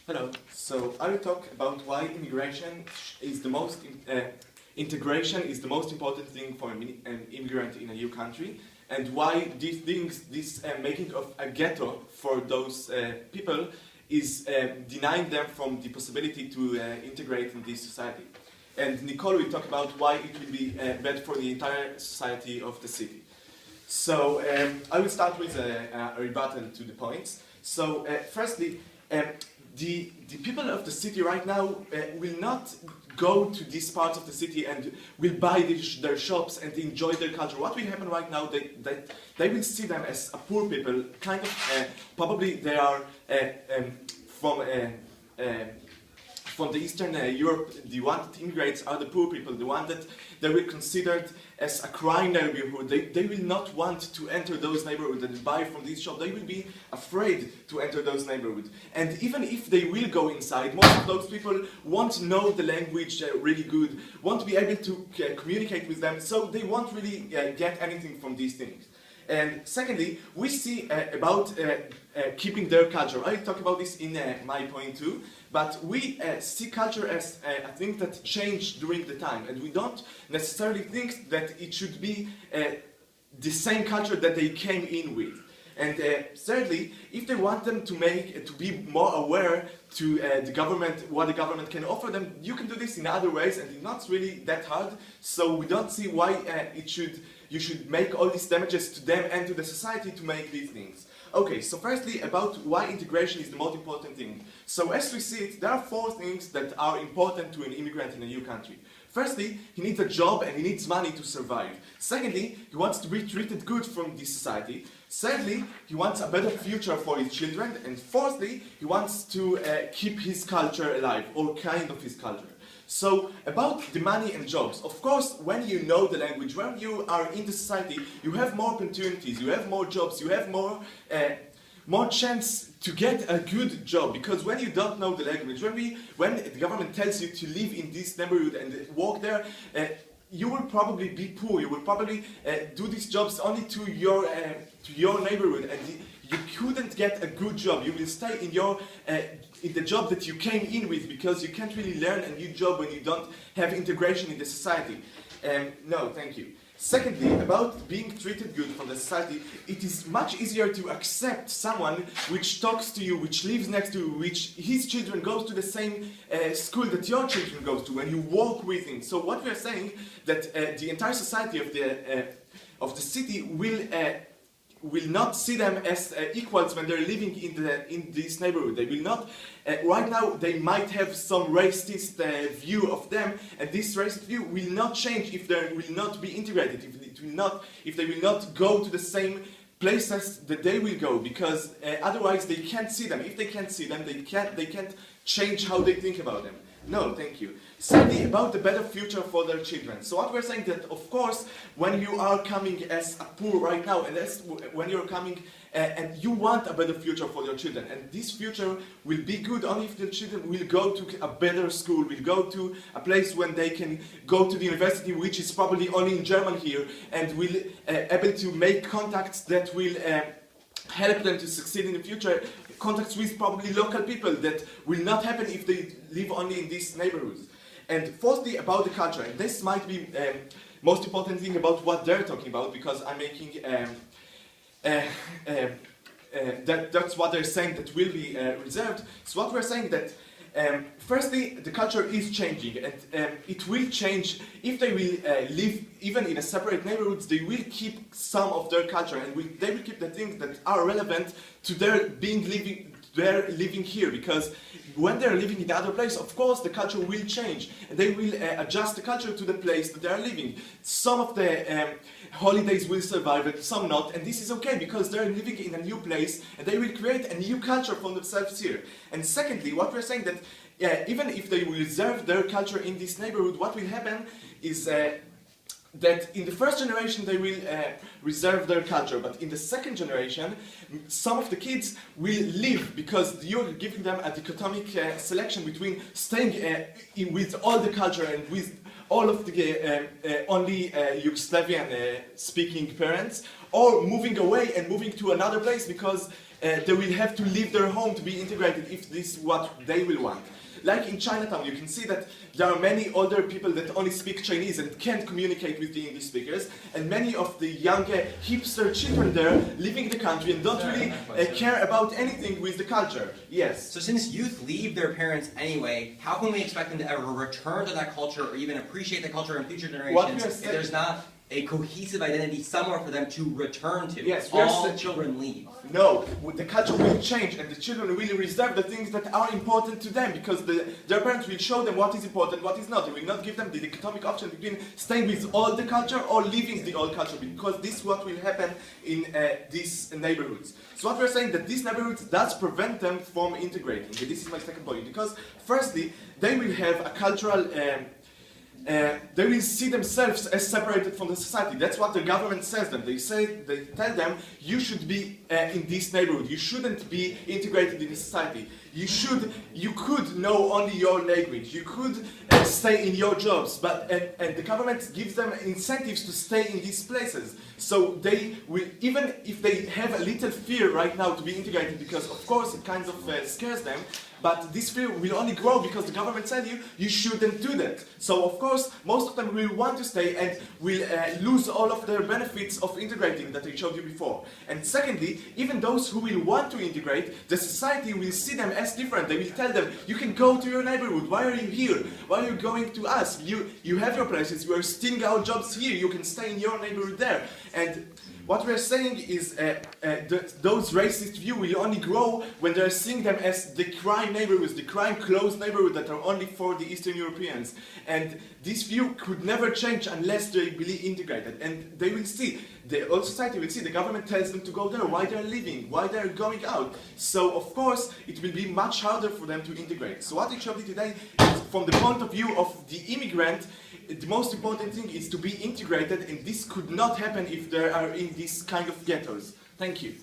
Hello. So I will talk about why integration is the most important thing for an immigrant in a new country, and why this making of a ghetto for those people is denying them from the possibility to integrate in this society. And Nicole will talk about why it will be bad for the entire society of the city. So I will start with a rebuttal to the points. So firstly, the people of the city right now will not go to this part of the city and will buy their shops and enjoy their culture. What will happen right now, they will see them as a poor people, kind of, probably they are from the Eastern Europe, the one that immigrates are the poor people, the one that they will considered as a crime neighborhood. They will not want to enter those neighborhoods and buy from these shops. They will be afraid to enter those neighborhoods. And even if they will go inside, most of those people won't know the language really good, won't be able to communicate with them, so they won't really get anything from these things. And secondly, we see about keeping their culture. I talk about this in my point too, but we see culture as a thing that changed during the time, and we don't necessarily think that it should be the same culture that they came in with. And thirdly, if they want them to be more aware to the government, what the government can offer them, you can do this in other ways, and it's not really that hard. So we don't see why you should make all these damages to them and to the society to make these things. Okay, so firstly, about why integration is the most important thing. So as we see it, there are 4 things that are important to an immigrant in a new country. Firstly, he needs a job and he needs money to survive. Secondly, he wants to be treated good from this society. Thirdly, he wants a better future for his children. And fourthly, he wants to keep his culture alive, or kind of his culture. So, about the money and jobs, of course, when you know the language, when you are in the society, you have more opportunities, you have more jobs, you have more chance to get a good job, because when you don't know the language, when the government tells you to live in this neighborhood and work there, you will probably be poor. You will probably do these jobs only to your neighborhood, and you couldn't get a good job. You will stay in the job that you came in with, because you can't really learn a new job when you don't have integration in the society. No, thank you. Secondly, about being treated good from the society, it is much easier to accept someone which talks to you, which lives next to you, which his children goes to the same school that your children goes to, and you walk with him. So what we are saying, that the entire society of the city will not see them as equals when they're living in this neighborhood. They will not. Right now, they might have some racist view of them, and this racist view will not change if they will not be integrated. If they will not go to the same places that they will go, because otherwise they can't see them. If they can't see them, they can't change how they think about them. No, thank you. Secondly, about the better future for their children. So what we're saying that, of course, when you are coming as a poor right now, and when you're coming and you want a better future for your children, and this future will be good only if the children will go to a better school, will go to a place when they can go to the university, which is probably only in German here, and will able to make contacts that will help them to succeed in the future, contacts with probably local people that will not happen if they live only in these neighborhoods. And fourthly, about the culture, and this might be most important thing about what they're talking about, because I'm making that's what they're saying that will be reserved. So what we're saying that firstly, the culture is changing, and it will change if they will live even in a separate neighborhoods. They will keep some of their culture, and they will keep the things that are relevant to their living here. Because when they're living in other place, of course, the culture will change, and they will adjust the culture to the place that they are living. Some of the holidays will survive, and some not, and this is okay because they're living in a new place, and they will create a new culture for themselves here. And secondly, what we're saying that even if they will reserve their culture in this neighborhood, what will happen is that in the first generation they will reserve their culture, but in the second generation some of the kids will leave, because you're giving them a dichotomic selection between staying with all the culture and with all of the only Yugoslavian speaking parents, or moving away and moving to another place because they will have to leave their home to be integrated if this is what they will want. Like in Chinatown, you can see that there are many older people that only speak Chinese and can't communicate with the English speakers, and many of the young hipster children there leaving the country and don't really care about anything with the culture. Yes. So since youth leave their parents anyway, how can we expect them to ever return to that culture or even appreciate the culture in future generations if there's not a cohesive identity somewhere for them to return to? Yes, all children leave. No, the culture will change and the children will reserve the things that are important to them because their parents will show them what is important, what is not. They will not give them the dichotomic option between staying with all the culture or leaving the old culture, because this is what will happen in these neighborhoods. So what we're saying that these neighborhoods does prevent them from integrating. And this is my second point, because firstly, they will have a cultural they will see themselves as separated from the society. That's what the government says them. They tell them, you should be in this neighborhood. You shouldn't be integrated in the society. You could know only your language. You could stay in your jobs. But and the government gives them incentives to stay in these places. So they will, even if they have a little fear right now to be integrated, because of course it kind of scares them. But this fear will only grow because the government said you shouldn't do that. So of course, most of them will want to stay and will lose all of their benefits of integrating that I showed you before. And secondly, even those who will want to integrate, the society will see them as different. They will tell them, you can go to your neighborhood. Why are you here? Why are you going to us? You have your places. You are stealing our jobs here. You can stay in your neighborhood there. And what we're saying is those racist views will only grow when they're seeing them as the crime neighborhoods, the crime-closed neighborhoods that are only for the Eastern Europeans. And this view could never change unless they be integrated. And they will see, the whole society will see, the government tells them to go there, why they're leaving, why they're going out. So of course, it will be much harder for them to integrate. So what I showed you today is from the point of view of the immigrant. The most important thing is to be integrated, and this could not happen if they are in these kind of ghettos. Thank you.